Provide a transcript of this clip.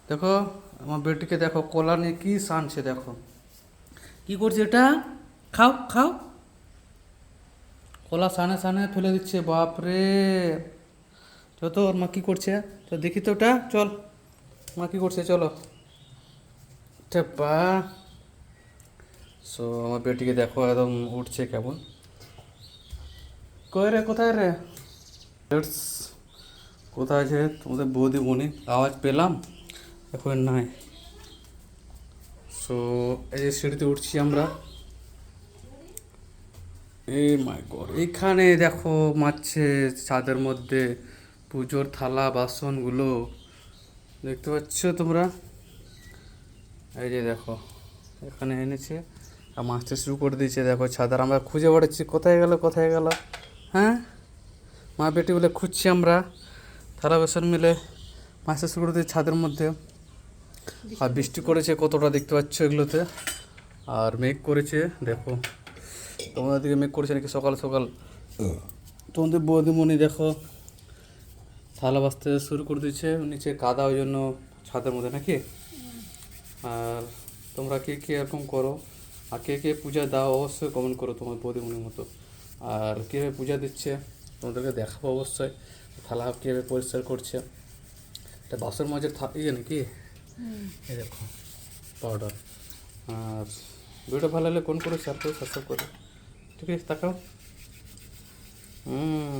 দেখো আমার বেটিকে দেখো, কলা নিয়ে কি সানছে দেখো, কি করছে এটা, খাও খাও, কলা সানে সানে ফেলে দিচ্ছে, বাপরে। তো ওর মা কি করছে, তো দেখি তো ওটা, চল মা কি করছে, চলো। বা সো আমার বেটিকে দেখো একদম উঠছে কেমন, কই রে, কোথায় রে? Let's, কোথায় আছে তোমাদের বৌদি বোনে, আওয়াজ পেলাম এখন নাই। সো এই যে সিঁড়িতে উঠছি আমরা, এই মাই গড, এইখানে দেখো মারছে ছাদের মধ্যে পুজোর থালা বাসনগুলো, দেখতে পাচ্ছ তোমরা, এই যে দেখো এখানে এনেছে আর মাছটা শুরু করে দিয়েছে দেখো ছাদের, আমরা খুঁজে বেড়াচ্ছি কোথায় গেল কোথায় গেল। হ্যাঁ, মা বেটি বলে খুঁজছি আমরা, থালা বাসন মিলে মাছটা শুরু করে দিয়েছে ছাদের মধ্যে। আর বৃষ্টি করেছে কতটা দেখতে পাচ্ছ এগুলোতে, আর মেঘ করেছে দেখো, তোমাদের দিকে মেঘ করেছে নাকি সকাল সকাল? তোমাদের বৌদিমণি দেখো থালা বাজতে শুরু করে দিয়েছে, নিচে কাদা ওই জন্য ছাদের মধ্যে নাকি। আর তোমরা কে কে এরকম করো, আর কে কে পূজা দাও অবশ্যই কমেন্ট করো তোমার বৌদিমণির মতো। আর কীভাবে পূজা দিচ্ছে তোমাদেরকে দেখাবো অবশ্যই, থালা কীভাবে পরিষ্কার করছে, এটা বাসন মাঝে ইয়ে নাকি, এই দেখো পাউডার। আর ভিডিওটা ভালো লাগলে কোন করে শেয়ার করে সাবস্ক্রাইব করে, ঠিক আছে তাকাও।